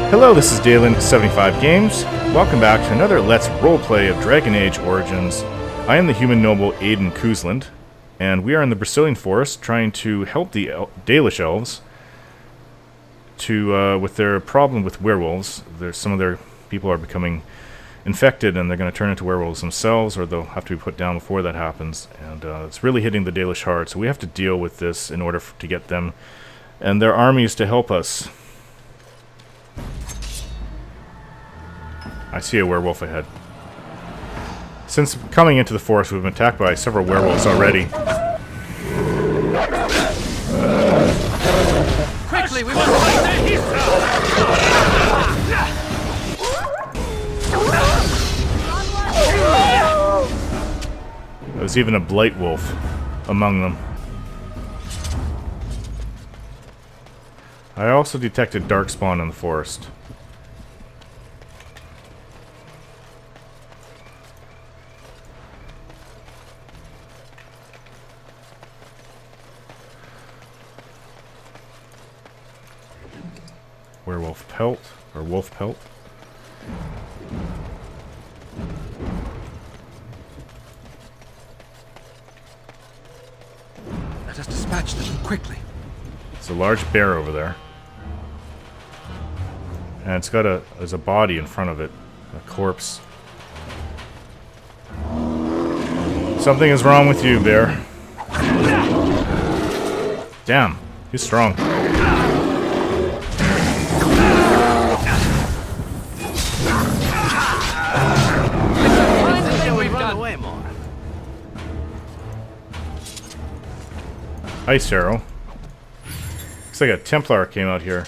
Hello, this is Dalen75 Games. Welcome back to another Let's Roleplay of Dragon Age Origins. I am the human noble Aiden Kuzland, and we are in the Brecilian forest trying to help the Dalish elves with their problem with werewolves. Some of their people are becoming infected and they're going to turn into werewolves themselves, or they'll have to be put down before that happens. And it's really hitting the Dalish hard, so we have to deal with this in order to get them and their armies to help us. I see a werewolf ahead. Since coming into the forest, we've been attacked by several werewolves already. Quickly, we must find the Hisa! There was even a blight wolf among them. I also detected darkspawn in the forest. Werewolf pelt, or wolf pelt. Let us dispatch them quickly. It's a large bear over there. And it's got there's a body in front of it. A corpse. Something is wrong with you, bear. Damn, he's strong. Ice arrow. Looks like a Templar came out here.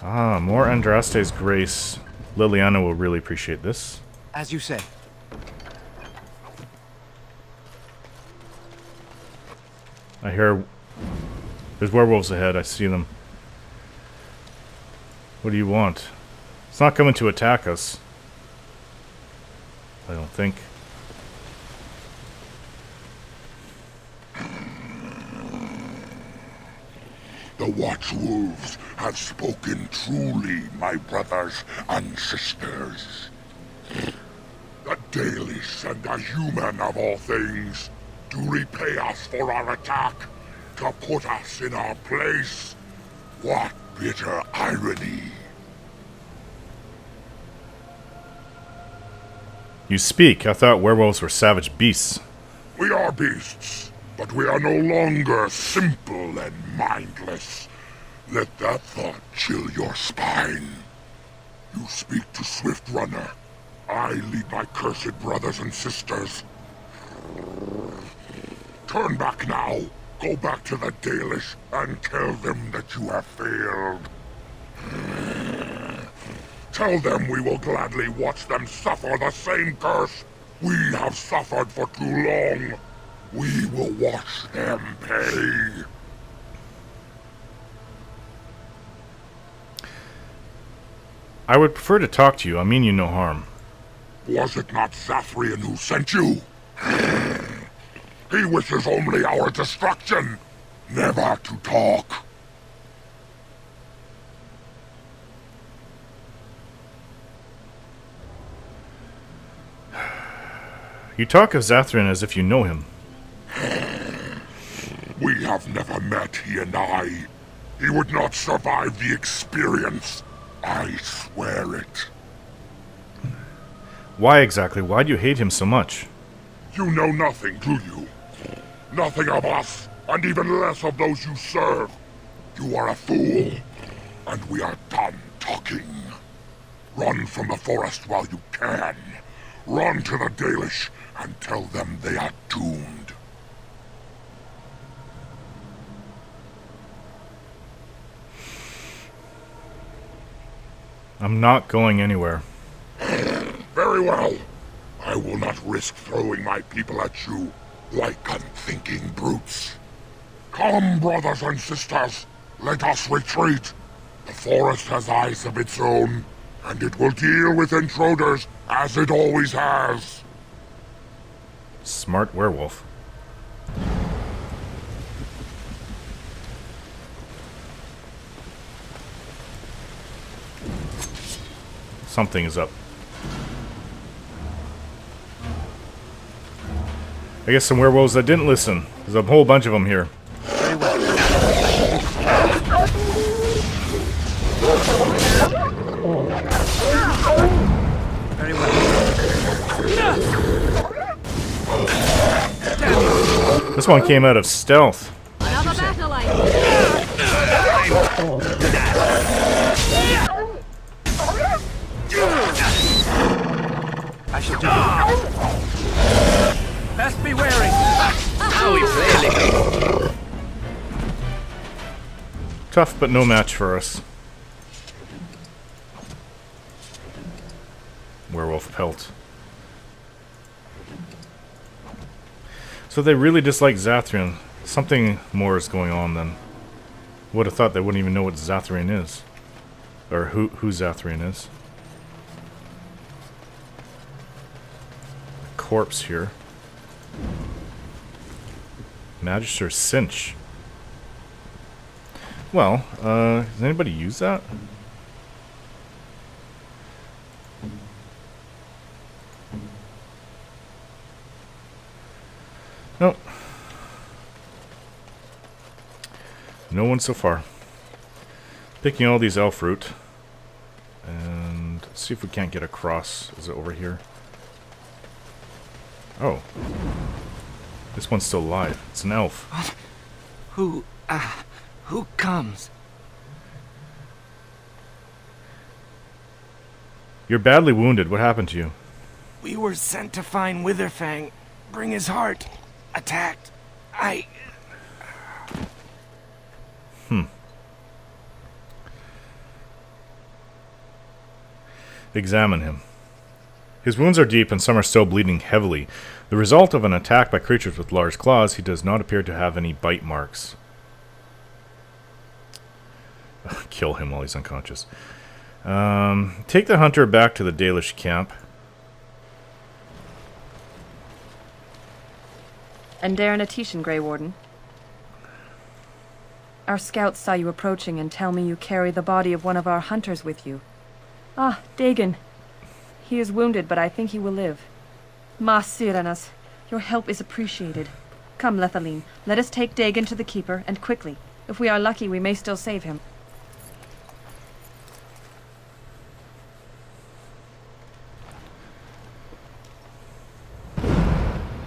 Ah, more Andraste's grace. Liliana will really appreciate this. As you say. I hear there's werewolves ahead. I see them. What do you want? It's not coming to attack us. I don't think. The Watchwolves have spoken truly, my brothers and sisters. The Dalish and the human of all things do repay us for our attack, to put us in our place. What bitter irony. You speak. I thought werewolves were savage beasts. We are beasts, but we are no longer simple and mindless. Let that thought chill your spine. You speak to Swift Runner. I lead my cursed brothers and sisters. Turn back now. Go back to the Dalish and tell them that you have failed. Tell them we will gladly watch them suffer the same curse we have suffered for too long. We will watch them pay. I would prefer to talk to you. I mean you no harm. Was it not Zathrian who sent you? He wishes only our destruction, never to talk. You talk of Zathrian as if you know him. We have never met, he and I. He would not survive the experience. I swear it. Why exactly? Why do you hate him so much? You know nothing, do you? Nothing of us, and even less of those you serve. You are a fool, and we are done talking. Run from the forest while you can. Run to the Dalish and tell them they are doomed. I'm not going anywhere. Very well. I will not risk throwing my people at you like unthinking brutes. Come, brothers and sisters. Let us retreat. The forest has eyes of its own, and it will deal with intruders as it always has. Smart werewolf. something is up. I guess some werewolves that didn't listen. There's a whole bunch of them here. Very well. Very well. This one came out of stealth. Another battle line. I shall do it. Best be wary. Now we play. Tough, but no match for us. Werewolf pelt. So they really dislike Zathrian. Something more is going on then. Would have thought they wouldn't even know what Zathrian is. Or who Zathrian is. A corpse here. Magister Cinch. Well, does anybody use that? Nope. No one so far. Picking all these elf fruit. And see if we can't get across. Is it over here? Oh. This one's still alive. It's an elf. Who comes? You're badly wounded. What happened to you? We were sent to find Witherfang. Bring his heart. Attacked. Examine him. His wounds are deep and some are still bleeding heavily. The result of an attack by creatures with large claws, he does not appear to have any bite marks. Kill him while he's unconscious. Take the hunter back to the Dalish camp. And Darren Atishan, Grey Warden. Our scouts saw you approaching and tell me you carry the body of one of our hunters with you. Ah, Dagon. He is wounded, but I think he will live. Mas Siranas, your help is appreciated. Come, Lethaline, let us take Dagon to the Keeper, and quickly. If we are lucky, we may still save him.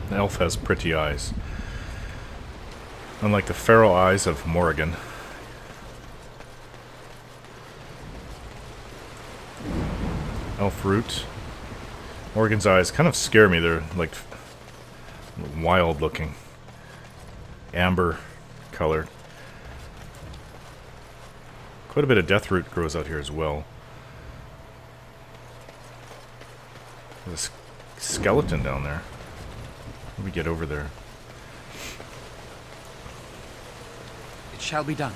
The elf has pretty eyes. Unlike the feral eyes of Morrigan. Elf root. Morrigan's eyes kind of scare me. They're like wild looking. Amber colored. Quite a bit of death root grows out here as well. There's a skeleton down there. Let me get over there. It shall be done.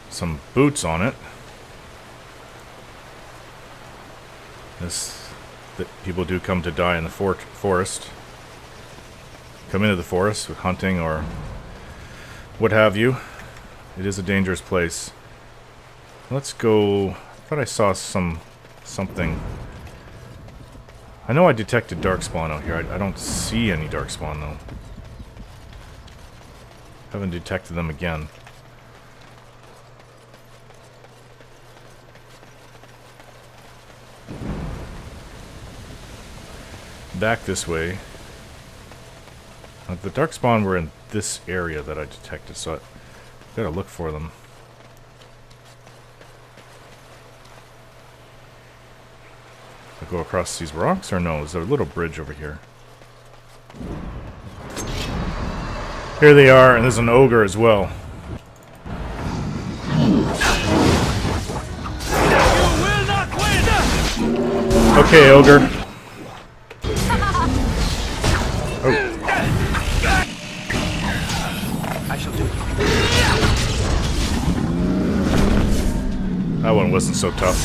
Some boots on it. That people do come to die in the forest. Come into the forest with hunting or what have you. It is a dangerous place. Let's go. I thought I saw something. I know I detected darkspawn out here. I don't see any darkspawn though. Haven't detected them again. Back this way. The darkspawn were in this area that I detected, so I gotta look for them. I go across these rocks, or no? Is there a little bridge over here? Here they are, and there's an ogre as well. Okay, ogre. I shall do it. That one wasn't so tough.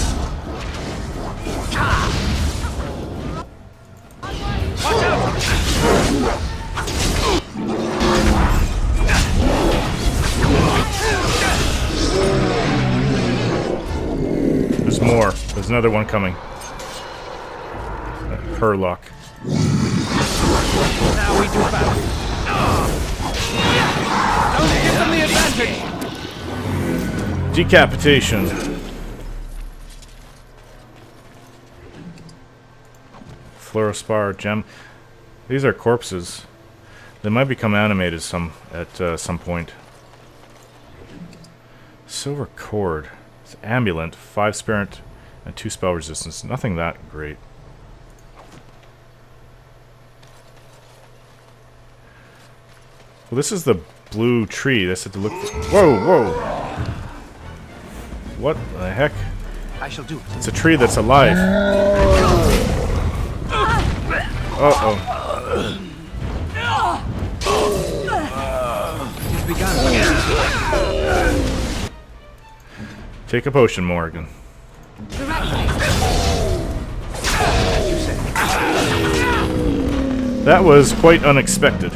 There's more. There's another one coming. Herlock. Now we do battle. Don't give them the advantage. Decapitation. Fluorospar gem. These are corpses. They might become animated at some point. Silver cord. It's amulet, 5 spirit and 2 spell resistance. Nothing that great. Well, this is the blue tree. This had to look. Whoa, whoa! What the heck? I shall do it. It's a tree that's alive. Uh-oh. It's begun. Take a potion, Morgan. That was quite unexpected.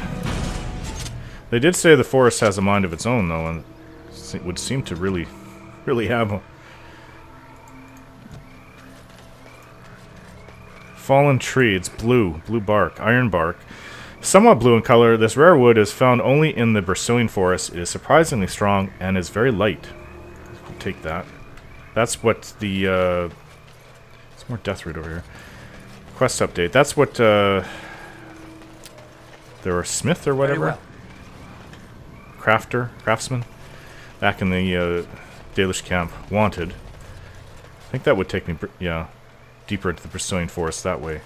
They did say the forest has a mind of its own, though, and it would seem to really have one. Fallen tree. It's blue bark, iron bark. Somewhat blue in color, this rare wood is found only in the Brecilian forest. It is surprisingly strong and is very light. We'll take that. That's what the... There's more death root over here. Quest update. That's what... There were Smith or whatever? Very well. Craftsman? Back in the Dalish camp. Wanted. I think that would take me... deeper into the Brecilian forest that way.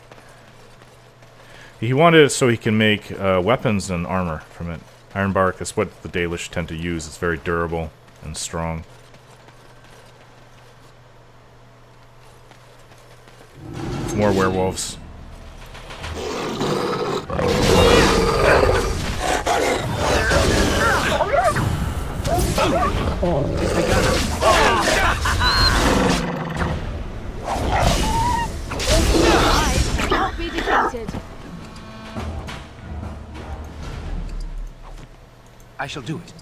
He wanted it so he can make weapons and armor from it. Iron bark is what the Dalish tend to use. It's very durable and strong. More werewolves. Cannot be defeated. I shall do it.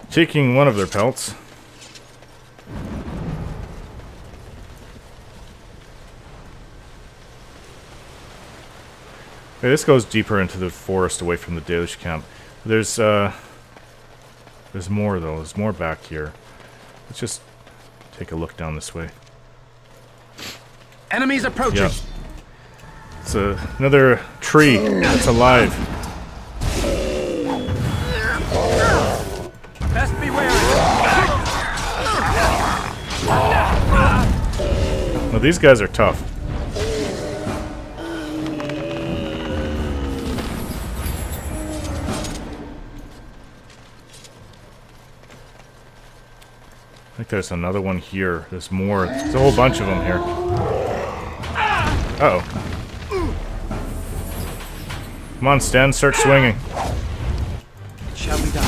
Taking one of their pelts. Okay, this goes deeper into the forest away from the Dalish camp. There's more though. There's more back here. Let's just take a look down this way. Enemies approaching. Yep. It's another tree that's alive. Best beware. Now these guys are tough. I think there's another one here. There's more. There's a whole bunch of them here. Uh-oh. Come on, Stan, start swinging. It shall be done.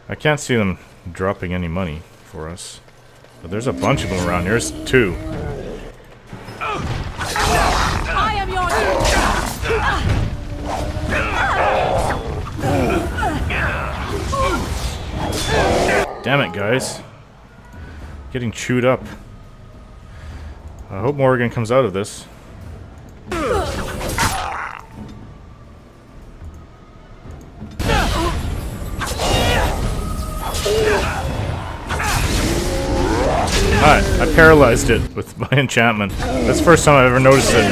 I can't see them dropping any money for us. But there's a bunch of them around here. There's 2. I am your Damn it, guys. Getting chewed up. I hope Morgan comes out of this. Hi, I paralyzed it with my enchantment. That's the first time I've ever noticed it.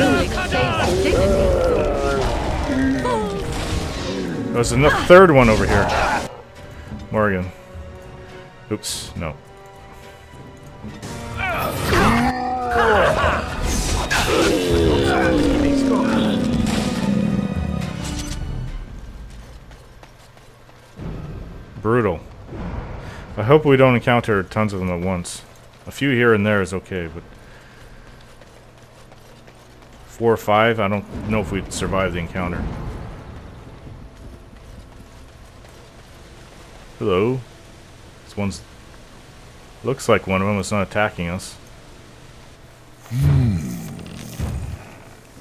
There's a third one over here. Morgan. Oops, no. Brutal. I hope we don't encounter tons of them at once. A few here and there is okay, but 4 or 5, I don't know if we'd survive the encounter. Hello. This one's... Looks like one of them is not attacking us.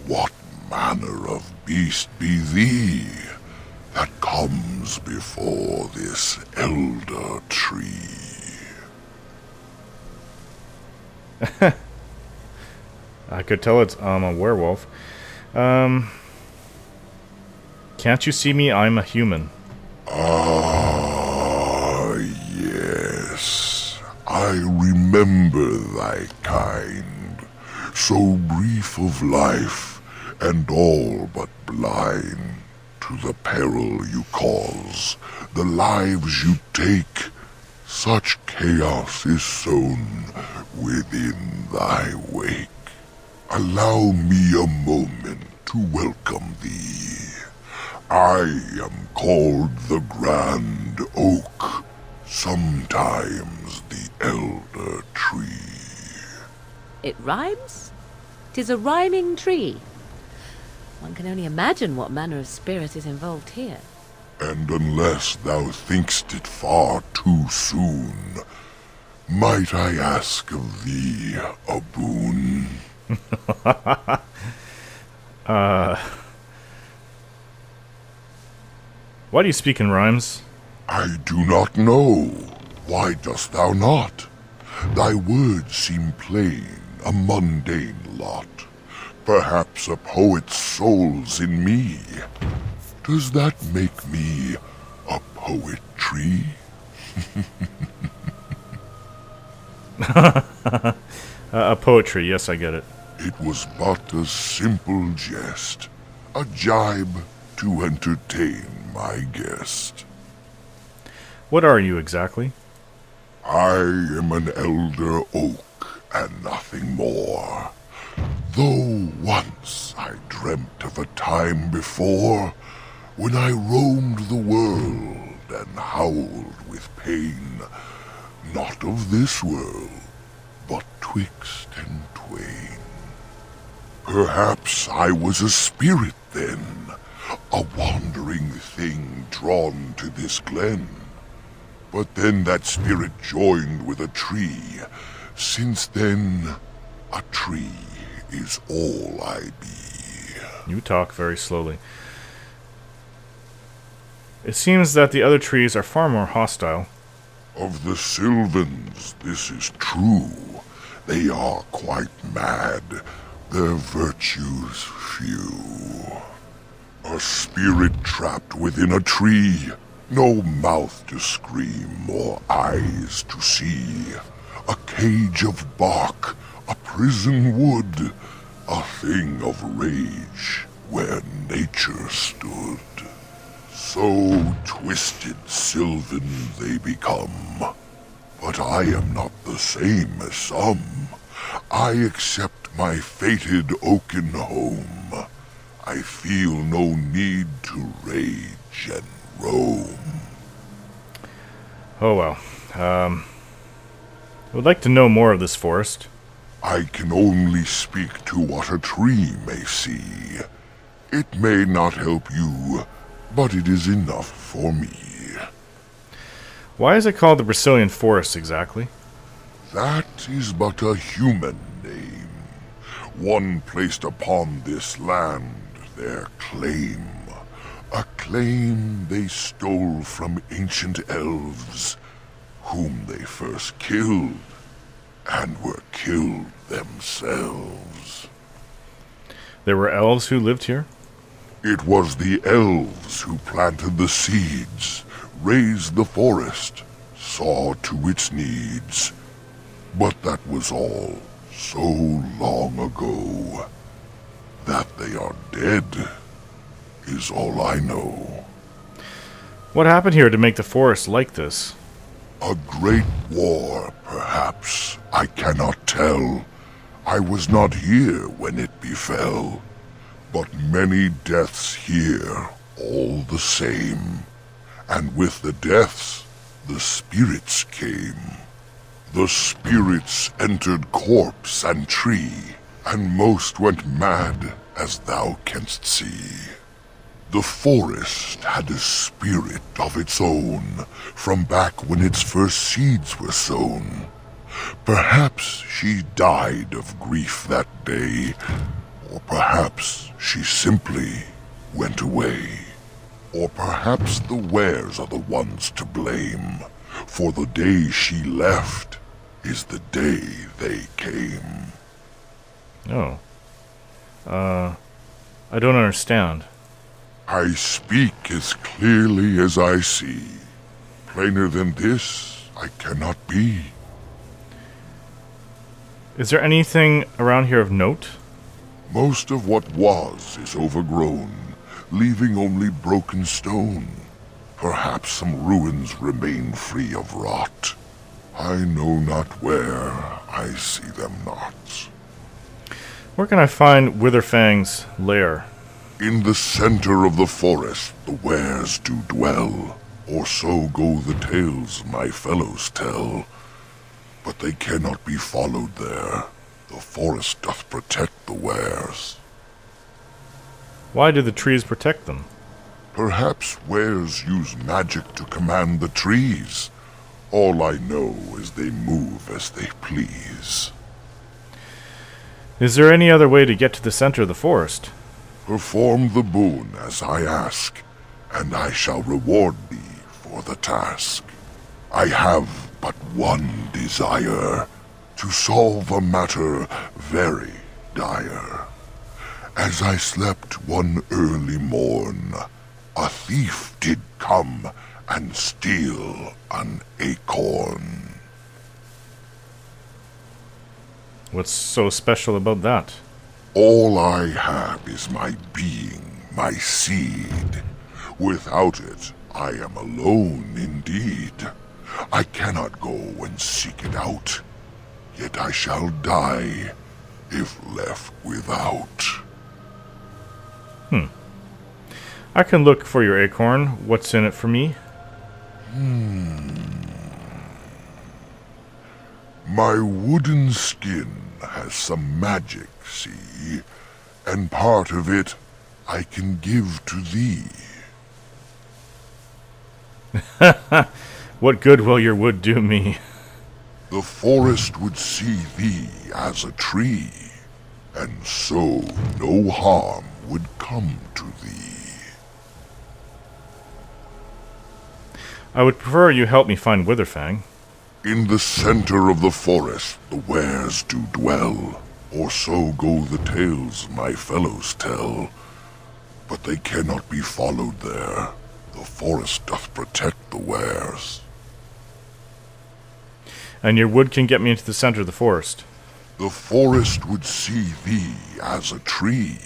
What manner of beast be thee that comes before this elder tree? I could tell it's a werewolf. Can't you see me? I'm a human. Ah, yes. I remember thy kind, so brief of life, and all but blind to the peril you cause, the lives you take. Such chaos is sown within thy wake. Allow me a moment to welcome thee. I am called the Grand Oak, sometimes the Elder Tree. It rhymes? 'Tis a rhyming tree. One can only imagine what manner of spirit is involved here. And unless thou think'st it far too soon, might I ask of thee a boon? Why do you speak in rhymes? I do not know. Why dost thou not? Thy words seem plain, a mundane lot. Perhaps a poet's soul's in me. Does that make me a poetry? A poetry, yes, I get it. It was but a simple jest, a jibe to entertain my guest. What are you exactly? I am an elder oak and nothing more. Though once I dreamt of a time before when I roamed the world and howled with pain, not of this world, but twixt and twain. Perhaps I was a spirit then, a wandering thing drawn to this glen. But then that spirit joined with a tree. Since then, a tree is all I be. You talk very slowly. It seems that the other trees are far more hostile. Of the Sylvans, this is true. They are quite mad, their virtues few. A spirit trapped within a tree, no mouth to scream or eyes to see. A cage of bark, a prison wood, a thing of rage where nature stood. So twisted Sylvan they become. But I am not the same as some. I accept my fated oaken home. I feel no need to rage and roam. Oh well. I would like to know more of this forest. I can only speak to what a tree may see. It may not help you, but it is enough for me. Why is it called the Brecilian forest exactly? That is but a human name, one placed upon this land their claim. A claim they stole from ancient elves, whom they first killed, and were killed themselves. There were elves who lived here? It was the elves who planted the seeds, raised the forest, saw to its needs. But that was all so long ago. That they are dead is all I know. What happened here to make the forest like this? A great war, perhaps. I cannot tell. I was not here when it befell. But many deaths here, all the same. And with the deaths, the spirits came. The spirits entered corpse and tree, and most went mad, as thou canst see. The forest had a spirit of its own from back when its first seeds were sown. Perhaps she died of grief that day, or perhaps she simply went away. Or perhaps the wares are the ones to blame, for the day she left is the day they came. Oh. I don't understand. I speak as clearly as I see. Plainer than this, I cannot be. Is there anything around here of note? Most of what was is overgrown, leaving only broken stone. Perhaps some ruins remain free of rot. I know not where, I see them not. Where can I find Witherfang's lair? In the center of the forest the wares do dwell, or so go the tales my fellows tell. But they cannot be followed there. The forest doth protect the wares. Why do the trees protect them? Perhaps wares use magic to command the trees. All I know is they move as they please. Is there any other way to get to the center of the forest? Perform the boon as I ask, and I shall reward thee for the task. I have but one desire, to solve a matter very dire. As I slept one early morn, a thief did come and steal an acorn. What's so special about that? All I have is my being, my seed. Without it, I am alone indeed. I cannot go and seek it out, yet I shall die if left without. I can look for your acorn. What's in it for me? My wooden skin has some magic, see, and part of it I can give to thee. What good will your wood do me? The forest would see thee as a tree, and so no harm would come to thee. I would prefer you help me find Witherfang. In the center of the forest the wares do dwell, or so go the tales my fellows tell. But they cannot be followed there. The forest doth protect the wares. And your wood can get me into the center of the forest. The forest would see thee as a tree,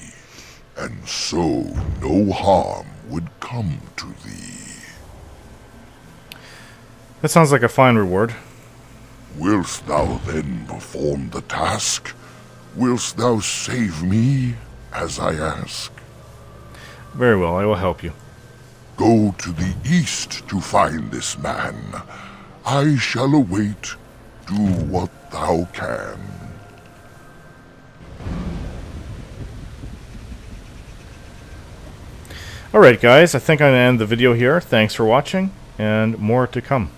and so no harm would come to thee. That sounds like a fine reward. Wilt thou then perform the task? Wilt thou save me as I ask? Very well, I will help you. Go to the east to find this man. I shall await. Do what thou can. Alright guys, I think I'm going to end the video here. Thanks for watching, and more to come.